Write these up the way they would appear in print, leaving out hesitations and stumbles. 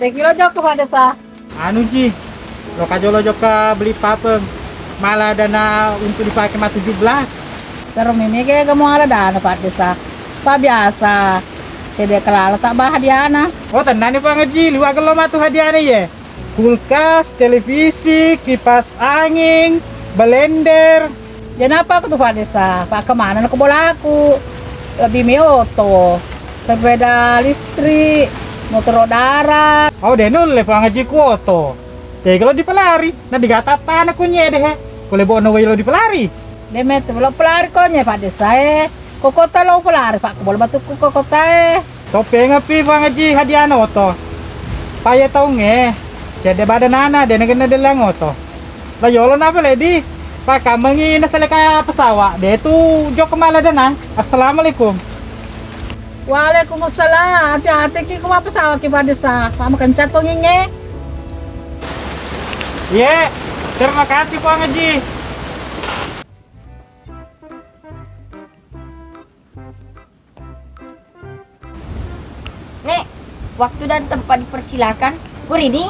Kilo joko pada sa. Anu Ji, lo kajolo joka beli papeng. Malah dana untuk dipakai mah 17. Terus mimi kayak kamu ada dana pada sa. Pa biasa. Cede kelala tak bah hadiana. Oh tenan nih Pak Ji, lu agak lo mah tuh hadiahnya ya. Kulkas, televisi, kipas angin, blender. Jangan apa aku tuh pada sa. Pak kemana aku bola aku. Lebih mioto. Sepeda listrik. Motor darat. Oh denul le Pak Ji kuoto. Jadi kalau dipelari, nah digata tanah kunya deh. Boleh bawa nawa lo dipelari. Demet belum pelari konya pada saya. Kokota lo pelari Pak. Boleh batu kokota. Topeng api Pak Ji hadiah noto. Paya tau nge. Jadi badan nana dan kena delang oto. Lah yolo napa ledi? Pak kamengi nasaleka pesawat. Dia tuh jok kemana dana. Assalamualaikum. Waalaikumsalam. Hati-hati ki kuma pesawat ki pada sa. Pak makan cat penginge. Iya, terima kasih Pak Haji. Nek, waktu dan tempat dipersilakan. Kurini.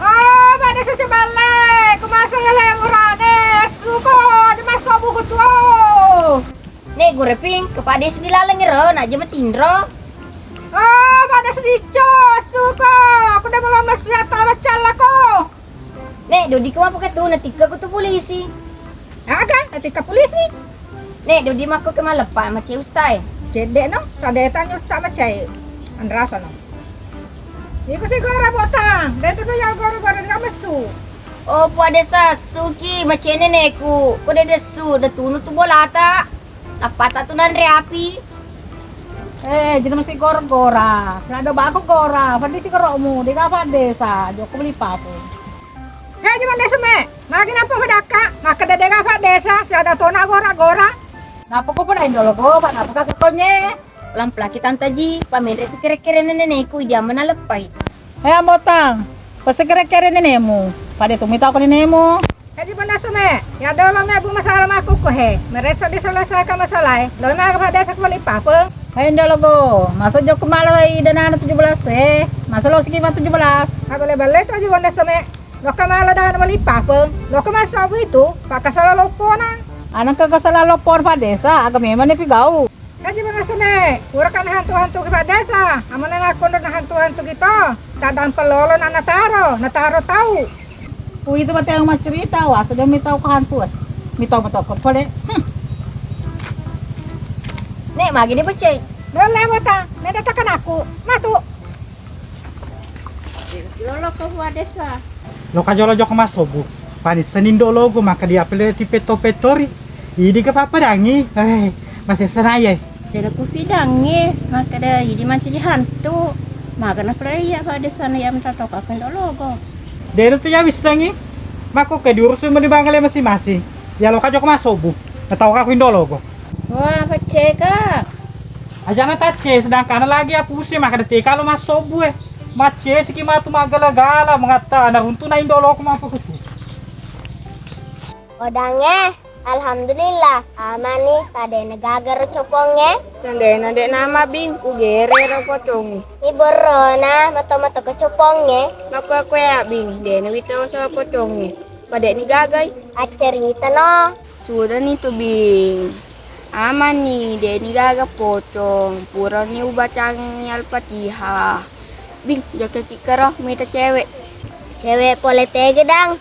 Oh, pada secebale, kumasa ngale murane, suko di masuk buku tuo. Nek, gue reping kepada sedilalang ngero, aja metindro. Oh, pada sedico, suko, aku udah mau masuk macam lako. Nek, Dodi kau apa kata nanti aku tuh polisi. Ya kan, nanti ke polisi. Nek, Dodi maku ke malepan macam ustai. Jadi no, tadi tanya ustaz macam, andrasa no. Iku sih gora botang, dia tuh yang gora-gora nggak masuk. Oh, pada sa suki macam ini nekku. Kau dah desu, dah tunu tuh bola tak. Apa tak tuh nan reapi. Jadi masih gor-gora. Selada bago gora. Pada sih kerokmu. Di kapan desa. Joko beli papu. Ya cuma desa me, makin apa bedaka, maka ada apa desa, selada tona gora-gora. Napa ko pa rin dolo ko? Napa ka kakonye? Pelan-pelan kita taji. Pamendre itu kira-kira nenekku zaman alepay. Botang. Pasti kira-kira nenemu. Pada tumitaw ko nenemu. Ya cuma desa me, ya dolo me bu masalah maku ko he, mereso diselesaikan masalah. Lo na apa desa ko beli papeng. Ayun dolo ko. Masa jok kumalay danana 17 eh. Masa lo sige 17. Balik aja wanda sama lo kemana dah nama lipa pun lo kemana sabu itu pakai salah lopo na Anang kakasalalo por pa desa. Aga memang ni pigaw. aja mana sana urakan hantu-hantu ke desa amana na kondo na hantu-hantu gitu tadang pelolo na nataro tahu Uy, itu mati ang macerita. Wasa daw mitaw ka hantu. Mitaw ko pala. Nek, magi dia becek. lo lewat ta nedatakan aku matu Lolo ke desa. Lo kajolo jok masobu. Panis senindo logo maka dia apel ti peto-petori. Idi ke papa dangi. Masih senaya. Jadi aku pidangi, maka dah jadi macam hantu. Maka nak pelaya pada sana yang tatok akan logo. Deno tuh ya wis dangi. Mako ke diurusin mo di bangale masing-masing. Ya lo kajok masobu. Nataw ka ko indo logo. Wah, peceka. Aja na tace sedangkan lagi aku sih maka detik kalau masobu Mace siki matu magala-gala mengata naruntu na indo logo mampu kutu. Odangnya, alhamdulillah, aman nih pada negagar copongnya. Candena dek nama bing, ugere rapotong. Ibu Rona, mata-mata ke copongnya. Maka aku ya bing, dek nawito sa potong. Pada ni gagay. Acerita no. Sudah nih tuh bing. Aman nih, dek ni gaga potong. Pura nih ubacang al-fatihah. Bing, jaga kikara, minta cewek. Cewek boleh tege dang.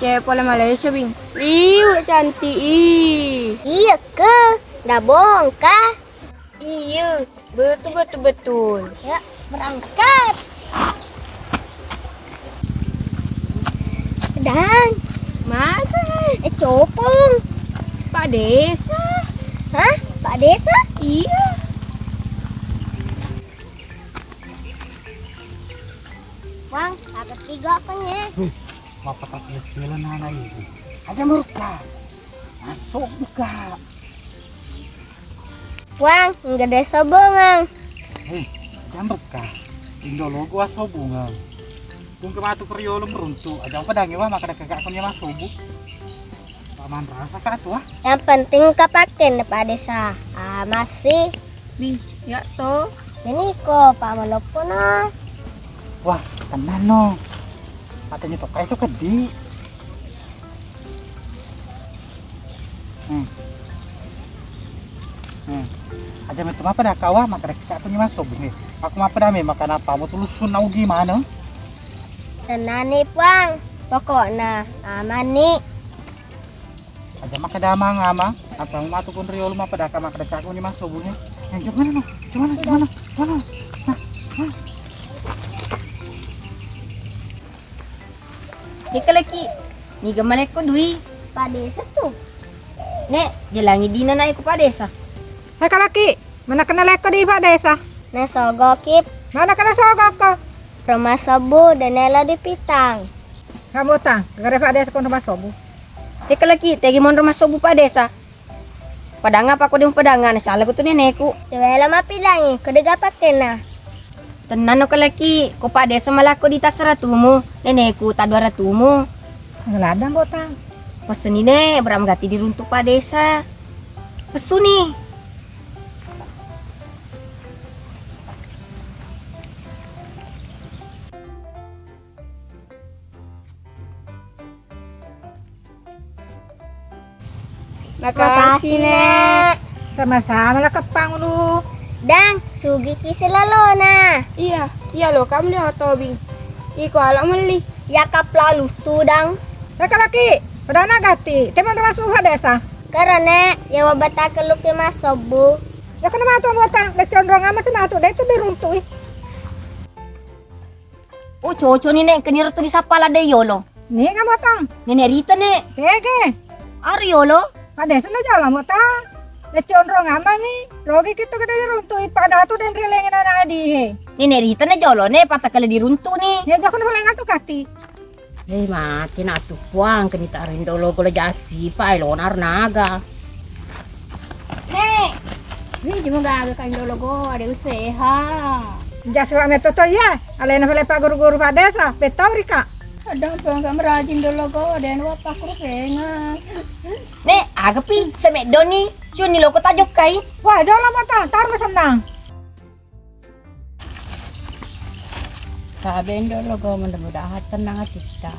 Cewek pola Malaysia bing. Iu cantik ih. Iya ke? Dah bohong kah? Iya, betul. Ya, berangkat. Dang. Mana? Copong. Pak Desa. Hah? Pak Desa? Iya. Bang, ada 3 apanya? Bapak tak kecil nana ibu. Aja murka. Masuk buka. Wang, enggak ada sobongang. Jambek ka. Indo logo asobunga. Kung kematu periolo meruntu. Aja apa dangi wah maka kagak konya masobu. Paman rasa ka tuh. Yang penting kapakin Pak Desa. Masih. Bing, ya toh. Ini kok Pak Malopo na. Wah, tenan no. Katanya tokai itu kedi. Aja metu apa dah kawah maka kita punya masuk nih. Aku apa dah makan apa mau tulusun au gimana? Tenan nih Puang. Pokoknya aman nih. Aja maka dah mangama. Apa mau matu pun riol mah pada kamar kada caku ni masuk bunyi. Yang gimana no? Gimana? Deka laki. Ni gamalek ko dui. Pak Desa tuh. Nek, jalangi dina na ko pa desa. Hai kalaki, mana kena leko di Pak Desa? Nasogo kip. Mana kena sogok ko? Rumah sobu dan nela di pitang. Kamu tang, gara Pak Desa kon rumah sobu. Deka laki, tegi mon rumah sobu pa desa. Padanga pa ko di padangan, salah ko to nenekku. Dewela mah pilangi, kedega pakena. Tenan no kalaki, ko pa desa malako di tasaratumu. Nenekku tadwaratumu. Ngeladang botang. Pesen ini beram gati diruntuk pa desa. Pesu nih. Makasih, Nek. Sama-sama lah kepang lu. Dang, sugi kiselalona. Iya lo kamu lihat tobing. Iko alam meli. Ya kaplalu tuh dang. Hai kalaki, udah nagati. Teman rumah Pak Desa. Karena ya wabata keluk ke mas sobu. Ya kena matu botang, lecondrong amat matu, dah itu diruntui. Oh, coco nih nek kenir tu di sapala de yolo. Nih kamu botang. Nenek Rita nek. Keke. Ari yolo. Pak Desa na jalan botang. Lecondrong amat nih. Logi kita kada diruntui pada tu dan relengin anak adi. Nenek Rita nek jolo nek patah kali diruntu nih. Ya jangan melengat tu kati. Hei mati na tu Puang kenita rindolo ko jasi pa ilonar naga. Nek. Ni jumo gaga kan dolo go, ada usaha. Jasi wa meto to ya. Alena pala pa guru-guru Pak Desa. Betau rika. Kadang pang merajin dulu go, dan wapa ko penga. Nek, agapi sa medoni. Siyo niloko tajok kay. Wah, jalan botang, tar mo senang. Sabihin dolo ko mudah-mudahan tenang kita.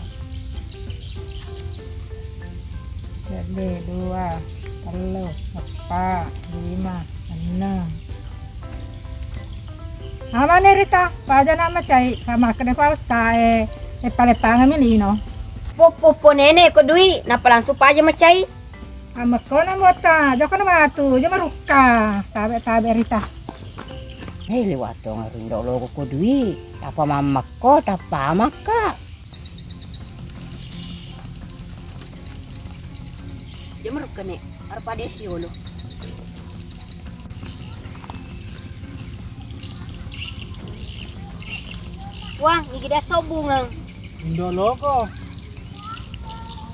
Jadi 2, 3, 4, 5, 6. Ama ni Rita, paja nama cai, sama kene paltae, pale milino. Po nenek ko dui, napalang supaja macay. Ama kona mota, joko na matu, jama ruka, tabe Rita. Hei liwat dong rindolo ko dui. Tapa mamak ko, tapa maka. Jamaruk ka nek, arpa des yolo. Wah, igida sobungang. Indologo.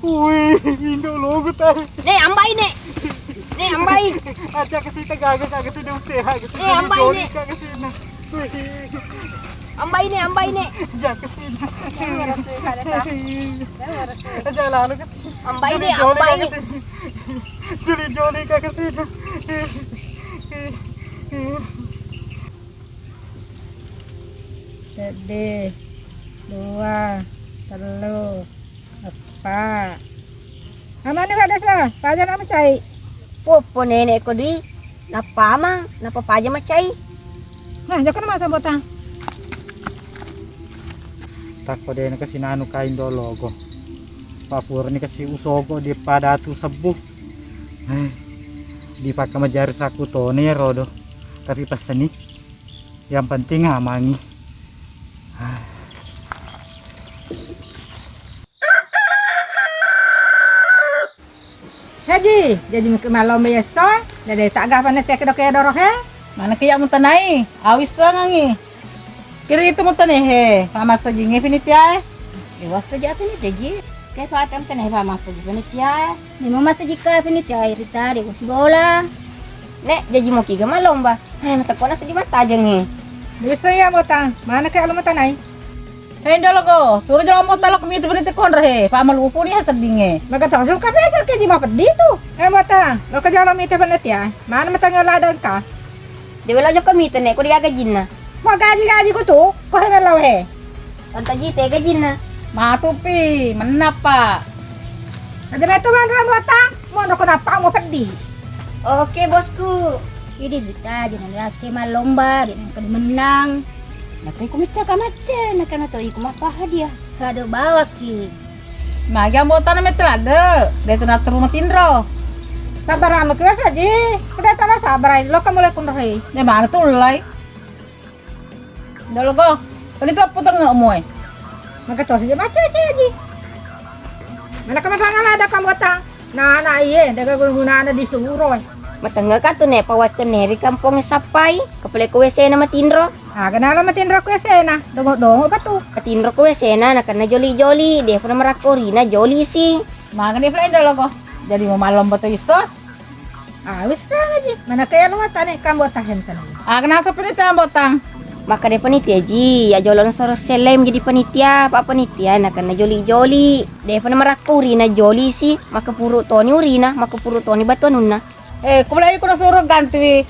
Wih, Indologo tayo. Nek, ambay nek. Nek, ambay. Aja kasi tagaga kasi daw seha kasi ambay joli ni. kasi na. Ambay nek. Aja kasi na. Aja lalo kasi. Ambay nek, ambay. Joli ka kasi na. Jadi 2, 3, 4. Ama ni Pak Desa, paja nama cai. Po nenek ko dui, napamang, napapaja macay. Nah, joko na matu botang. Tako din kasi nano ka Indologo. Papur ni kasi usogo di pada tu sebuh. Di paka majari saku to ni rodo. Tapi pas ni yang penting amangi. Jadi malam biasa, dari tak gapan tek dok ya doroh he. Mana kaya mo tanay? Awis lang ngi. Kiri itu mo tanay he. Pamasa jingi pinitya. Iwas saja pinitya. Kaya patam tanay pamasa jingi pinitya. Ni mama sajika pinitya Rita de si bola. Nek, jadi mo kiga malomba. Mata ko na sa di mata jangi. Bisa ya botang, mana kaya alam tanay? Hei dolo ko. Suruh jalan mo talak mi itu pinitya kon he. Pamalupo niya sa dinge. Magkatawag ka pa ka di mapat dito. Botang, lo ka jalan mite panet ya. Mana matanggal ladan ka? Di wala jo kami nek ko di gagajin na. Mo gaji ko tu, ko he melaw he. Tante Ji tega Ji na. Matupi, menapa? Ada betul kan buatan? Mau nak kenapa mau pedih? Oke bosku. Ini kita jangan lace lomba, jangan kena menang. Nak ikut macam macam, nak kena tahu ikut apa dia. Sada bawa ki. Nah, yang buat tanam itu ada. Dia tu nak rumah tindro. Sabar anu kira saja. Kita tanah sabar aja. Lo kamu lekun rahi. Di mana tu ulai? Dah lo go. Kali tu apa tengok moy? Maka tu saja macam aja. Mana kamu sangat ada kamu buatan? Nah, iya. Dia guna ada di suruh. Matengah ka to ne pawacan ne ri kampong sapay. Kapale ko WC na matindro. Ah, kenapa matindro ko sena? Dongo ba tu? Katindro ko WC na nakana joli-joli. Dia pun merakori na joli si. Makan ni fly dah lo go. Jadi mau malam betul iso. Ah, wis aja. Mana kaya lu mata nih kamu tahan kan. Ah, kenapa penitia botang? Maka dia panitia Ji. Ya jolon soro selem jadi panitia. Pak panitia nakana joli-joli. Dia pun merakori na joli si. Maka puru toni urina. Maka puru toni batuan na. Kumulai ko na suruh ganti.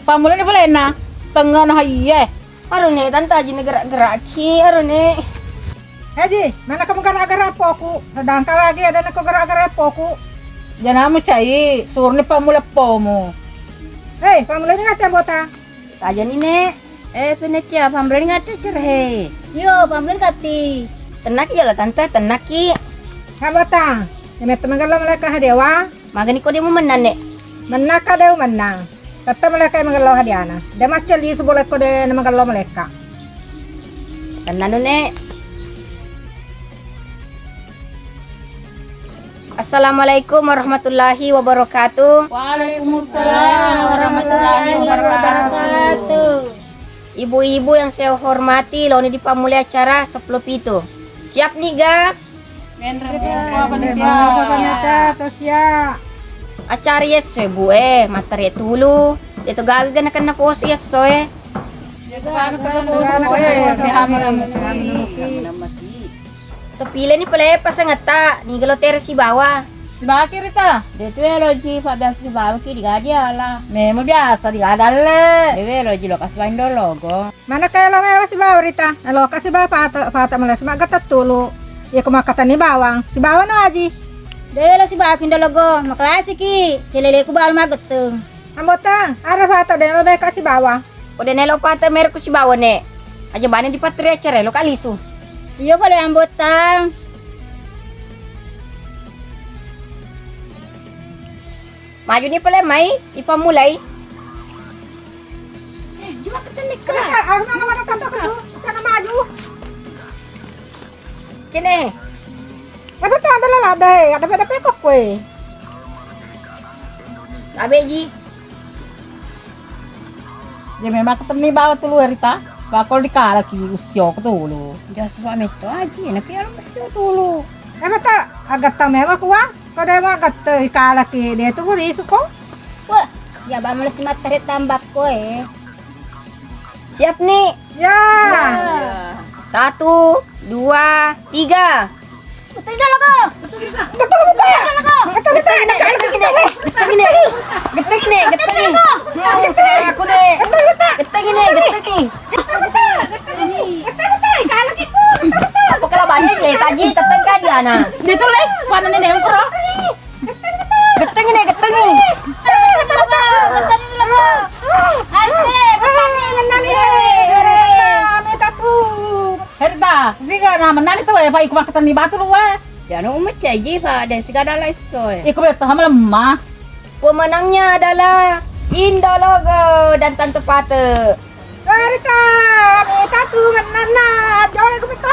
Pamula ni pala na. Tengah na haye. Aron ne tante Ji gerak-gerak ki. Aron ne. Haji, mana kamu gerak-gerak poku? Sedangkan lagi ada nak gerak-gerak poku. Jangan mo cai. Suruh ni pamula pomo. Hei, pamula ni ngata bota. Aja ni ne. Penitia pambreng ngata cerhe. Yo, pamrin kati. Tenak ya lah tante. Tenak ki. Ha bota. Ini teman kalau mereka hadewa. Magani ko dia mo menan ne. Menang kada menang. Tetap mereka yang mengelola hadiana. Dia macam li seboleh ko dia mengelola mereka. Tenan ne. Assalamualaikum warahmatullahi wabarakatuh. Waalaikumsalam warahmatullahi wabarakatuh. Ibu-ibu yang saya hormati, lawan di pamuli acara 10 pitu. Siap nih ga? Panitia terus ya. Acara yes bu materi dulu. Itu gagal na pos yes Tepile ni pala pasangata ni galoter si bawah. Bakit Rita? Dito logi Fabian si bawa ki digaji ala. Memo biasa di adalle. Dewe logi lokas bain logo. Mana kaya lo mewa si bawa Rita? Nalo kasi ba pata malas magatat tulo. Ya kumakata ni bawang. Si bawa na aji. Dewe lo si bawa kindo logo, maklase ki. Celele ko bal magutung. Ambotang, ara pata den lo beka si bawa. Udah nelo pata mer ko si bawah ne. Aja bane di patria acara lo kalisu. Iyo pala ang botang. Maju ni pala mai ipamulai. Aku nang mana tanto ko. Sana maju. Kene. Apa ta ada lah deh. Ada pekok we. Abe Ji. Ya memang ketemu bawa tulu Rita. Bakal dikala ki usyo ko tulu. Jangan sebab meto aji, nak kaya lo masih tulu. Apa ta agak ta mewa kuwa. Kada mo agak ikala ki dia tu ri suko. Wah, ya ba malas materi tambak ko Siap nih. Ya. 1, 2, 3. Betul dah logo. Getek nih. Aku nih. Getek ini. Apa kalau banding deh tadi teteng kan dia nah. Dito lek, paano ni dem ko? Getek ini. Rita, siga na manani to pa ikumak ketemu batu lu wa. Jangan umat aji pa ada segala laisoy. Iku beto lemah. Pemenangnya adalah Indologo dan Tante Pate. Rita, kita tu menana. Joy ko bita.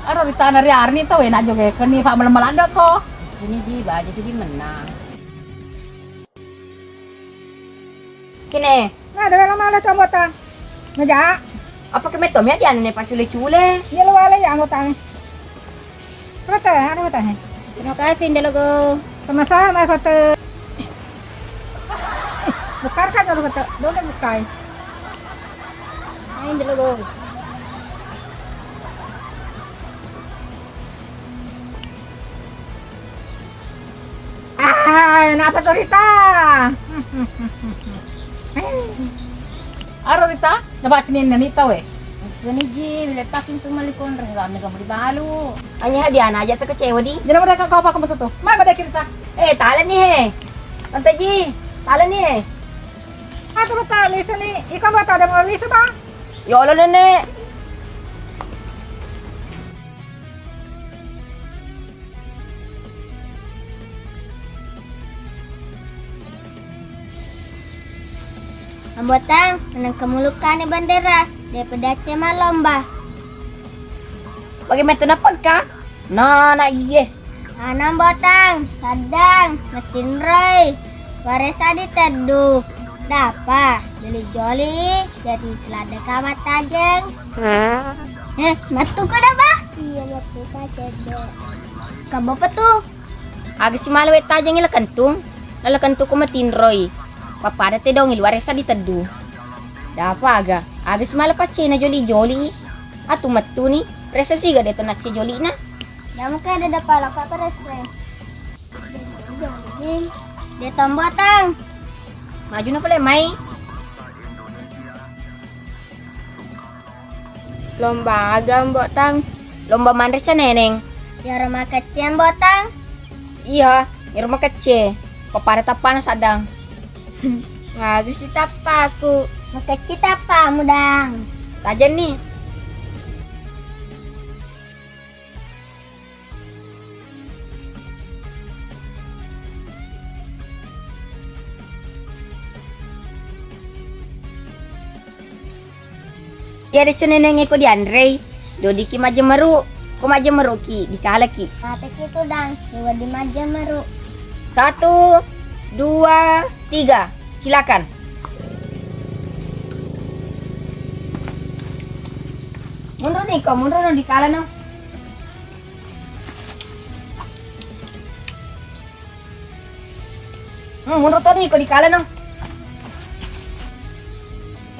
Aro Rita nari arni to na joge kani pa malanda ko. Sini di ba jadi menang. Kene, Nah, ada lama le tambota. Meja. apa kemeto me dia nih pacule-cule. Ni lo wala yang utang. Rita, anu utang. Terima kasih Indologo. Sama-sama kata. Bukar kan dulu kata. Dole bukai. Ay Indologo. Napa tuh Rita? Aro Rita, dapat ni nani to Gani ji, bila paking tu malikon rasa na kamu di balu. Hanya hadiah aja tuh kecewa di. Jangan mereka kau apa kamu tuh? Mai pada kita. Tala nih he. Tante Ji, tala nih he. Ato bata liso ni, ikaw bata ada mo liso ba? Yolo nenek. Ambotang, menang kemulukan ni bandera daripada cema lomba. Bagaimana tuh napon ka? Nah, iya. Anam botang, kadang, metin roy, waresa diteduh. Dapat, joli-joli, jadi selada kamat tajeng. Matu ka na ba? Iya, matu ka cedek. Kamu apa tuh? Agak si malawet tajang ila kantung. Nala kantung ko matinroy. Papada te daw ngilware sa diteduh. Dapa aga si malapache na joli-joli. Atu matu ni, presa siga deto na che joli na. Damu ka ada pala ka presre. Deto botang. Maju na pala may. Lomba agam botang. Lomba manre siya neneng. Ya rumah kecil botang. Iya, ni rumah kece. Papada tapan sadang. Ngagis di tapa aku. Makecil apa mudang? Tajan nih. Ya ada ceneneng ko di Andre. Dodi ki majemaru. Ko majemaru ki dikala ki. Mata gitu dang, coba di maja meru. 1, 2, 3. Silakan. Mundur nih kok, mundur no dikala no. Mundur tuh nih kok dikala no.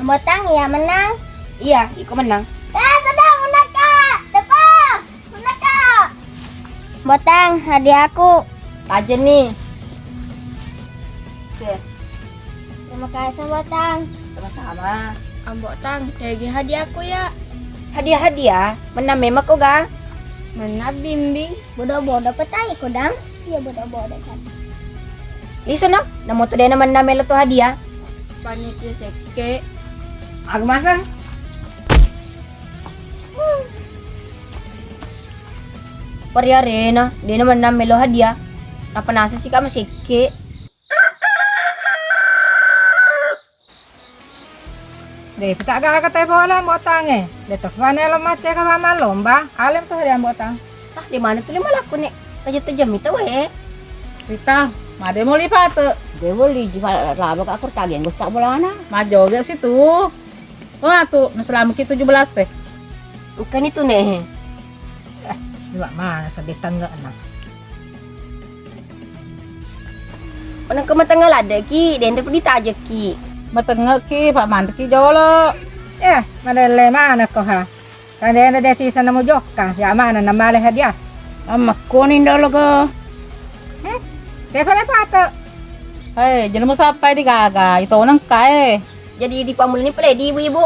Botang ya menang. Iya, iko menang. Sedang menang kak, depan, menang kak. Botang hadiah aku. Tajen nih. Oke, Terima kasih botang. sama-sama. Ambok tang, tegi hadiah aku ya. Hadiah-hadiah, menang memang kok ga? Mana bimbing. Bodoh-bodoh petai kudang. Iya bodoh-bodoh kan. Listen no, namo tuh dia naman namelo tuh hadiah. Panitia seke. Aku masang. Korea Rena, dia naman namelo hadiah. Napanasa sih kama sike. Deh, kita agak kata bola botang Detok mana lo mace ka mama lomba. Alim tuh hadiah botang. Ah, di mana tuh lima laku nek? Tajam-tajam itu Kita, made mau lipat. Dia boleh jual laba ka akur tagian gusta bola na. Majo ge situ. Kau atuh, selama kita 17 teh. Bukan itu nih. Juga mana sedih tangga anak. Orang kematanggal ada ki, dan dapat ditaja ki. Matengah ki, Pak Mandki jolo. Mana le mana ko ha. Kan dia ada desi sana mo jokka. Ya mana na male hadiah. Kunin dulu ke. Siapa le pato? Hei, jangan mau sampai di gaga. Itu nang kae. Jadi di pamul ini pala di ibu-ibu.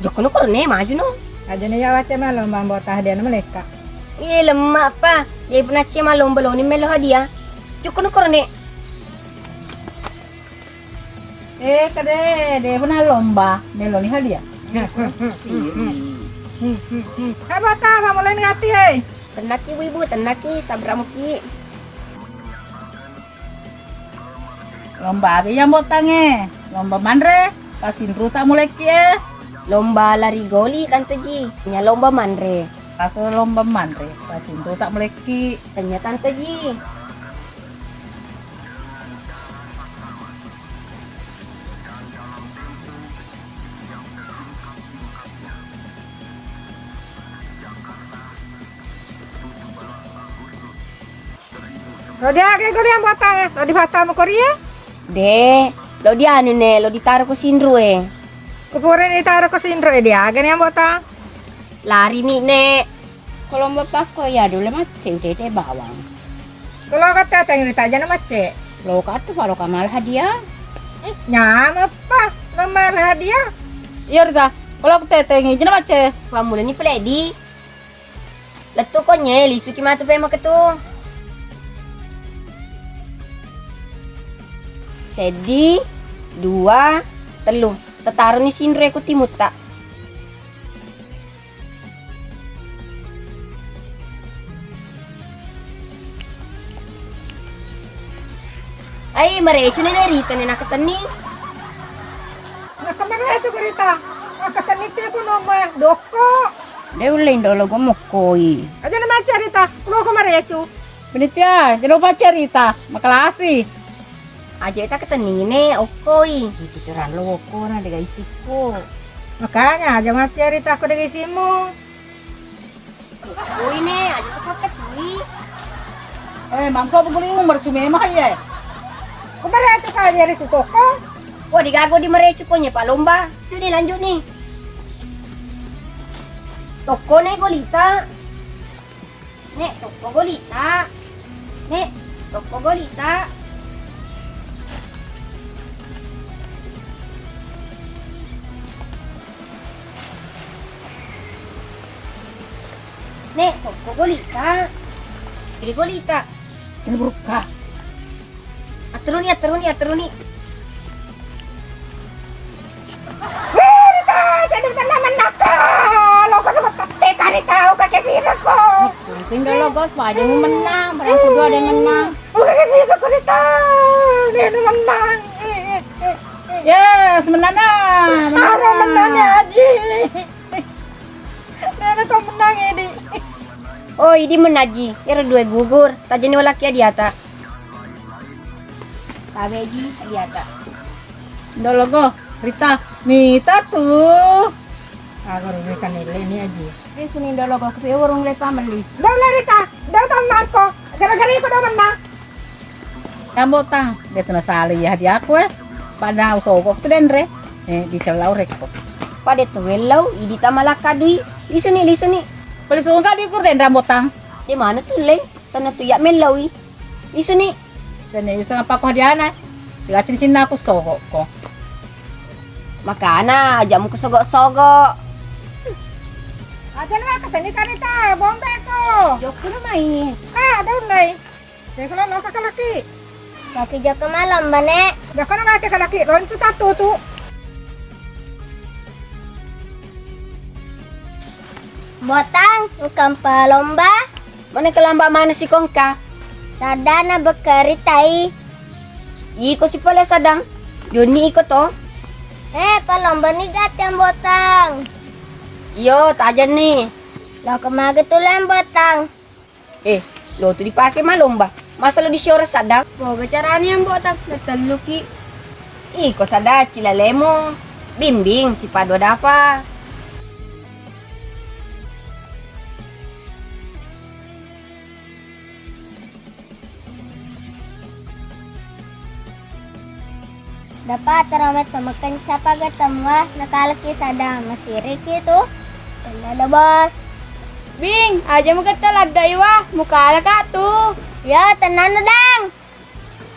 Joko no korne maju no. Aja ni ya wace malo mambo tah hadiah na mereka. Iya lemak pa. Dia pernah cema lomba ni melo hadiah. Joko no korne. Kade, dia pernah lomba. Melo ni hadiah. Ha bata ba mo len ngati Tenaki ibu-ibu, tenaki sabramu ki. Lomba ge yang botange. Lomba mandre. Kasin ruta mulai ki Lomba lari goli kan Ji. Nya lomba mandre. Kaso lomba mandre. Kasin ruta mulai ki. Tanya Tante Ji. Rodia ke goli yang botang Rodi bata mo Korea. De, lo di anu ne, lo ditaruh ke sindru Kupurin itaro ko sindro dia gani yang botang. Lari nih nek. Kalau bapak ko ya dulu mah tete bawang. Kalau kata teng rita aja na mace. Lo kata kalau kamal hadiah. Nyam apa? Nomor hadiah. Iya Rita. Kalau aku tetengi, jangan baca. Pamula ni peledi. Letu ko nye, lisu ki matu pe maketu. Sedi, 2, 3. Tetaru ni sindre ku timut tak. Ay, marecho na narita ni nakatani. Nakamareto ko rita. Nakatanite ko naman. Doko. Deulin dolo go mokoi. Aja naman cerita. Kulo ko marecho. Panitia, jangan baca cerita. Makalasi. Aja ita katani ne, okoi. Itu teran lo ko na de isiko. Makanya jangan cerita ko dari isimu. Okoi ne, aja tak katui. Mangsa paguli umur cuma emang ya. Kumareto ka dari tu toko. Wah, digago di marecho ko nya palomba. Yun lanjut nih. Toko ne golita. Nek, toko golita. Nek, toko golita. Nek, toko golita. Ini golita. Jangan buka. Aturuni. Rita, jadi naman naka. Lo ko sa teka rita. O kakasira ko. Tinggal lo gos, aja mau menang, barang kedua ada yang menang. O kakasira ko rita. Dia naman nang. Yes, menang na. Ano menang ya Aji. Dia ko menang ini. Oh, ini menaji. Kira 2 gugur. Tajani wala kia diata. Tabeji diata. Dologo, Rita, Mita tuh. Ako rin ka nila ini Aji. Eh sunin dolo go ke urung le pameli. Daw na rita. Daw taman ko. Gara-gara ko daw man. Kamu tang, dia tuh nasali ya di aku Pada usoko tuh denre. Di celau rekko. Pada tu welau, idi tamalaka dui. Lisuni. Polis unga di kur dendra motang. Di mana tu le? Tanah tu ya melawi. Lisuni. Dan ya bisa ngapa kau dia na. Tiga cincin aku soko ko. Makana, aja mu kesogok-sogok. Aja na ka tani ka rita. Bombe ko. Joko na mai. Daw na. Saya kalau no kakalaki. Laki joko malam bane. Dah kono nga kakalaki. Ron tu tatu. Botang, ukang palomba. Mana kelamba mana si kongka? Sadana bekaritai. Iko si pala sadang. Yuni iko to. Palomba ni gatang botang. Yo, tajan nih. Lo kemagatulan botang. Lo tu dipakai malomba. Masa lo disiora sadang? Boga caranya yang buat tak nataluki. Iko sada cilalemo. Bimbing si pado dapa. Dapat teramet pemakan siapa gatamwa nakalaki sadang masirik itu. Dan ada bos. Bing, aja mo katalad daywa. Mukha ka tu. Yo, tenan dang.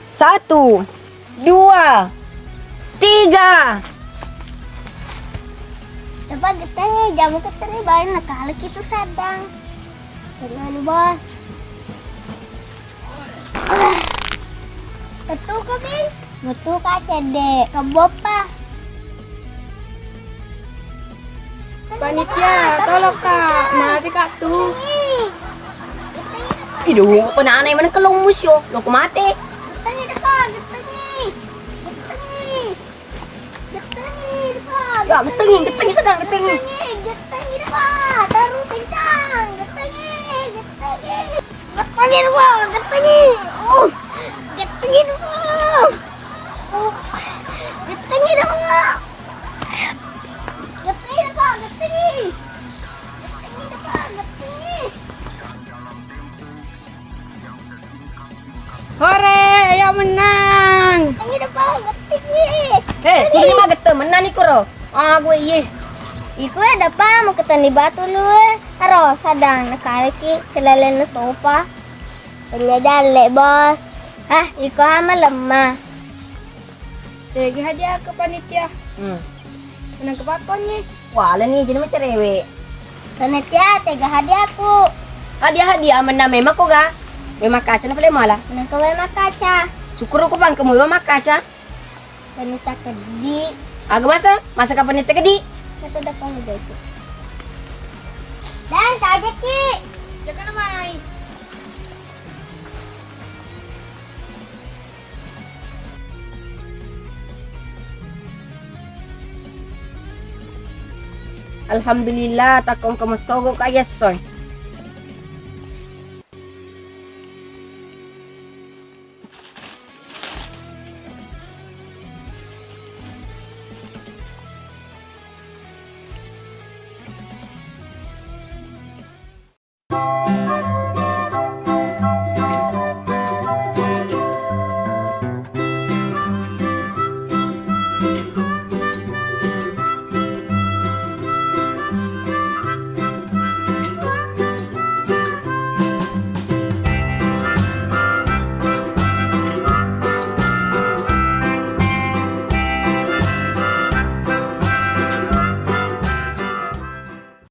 1, 2, 3. Dapat getanya jamu ketani bayi nakalaki itu sadang. Dan bos. Ketu ka Bing. Mutu ka cede. Kabopa. Panitia, tolong kak. Mati kak tu. Iduh, penanay man kalong musyo. Lo kumate. Getani depan, getani. Getani depan. Ya, getengi sedang getengi. Getani depan. Taruh kencang. Getani depan, getani. Getani depan. Getani depan. Getani depan, getani. Getani depan, getani. Hore, ayo menang. Getani depan, getani. Suruh ni maget menan ni kuro. Gue iye. Iku ada pa mau ketani batu lu haro sadang nakaliki celalen na sopa. Dale bos. Iku hama lemah. Sige hadiah ke panitia. Menang ke pakonnya. Wala nih jadi macam rewek. Panitia tega hadiahku. Hadiah mana memang kok ga? Memang kaca na pala mala. Menangkawai makaca. Syukur ko bang kamu memang kaca. Panita kedi. Aga masa kapan itu kedi? Satu dah kamu jadi. Dan tak ada ki. Jaga namai. Alhamdulillah takong kamasogo kaya soy.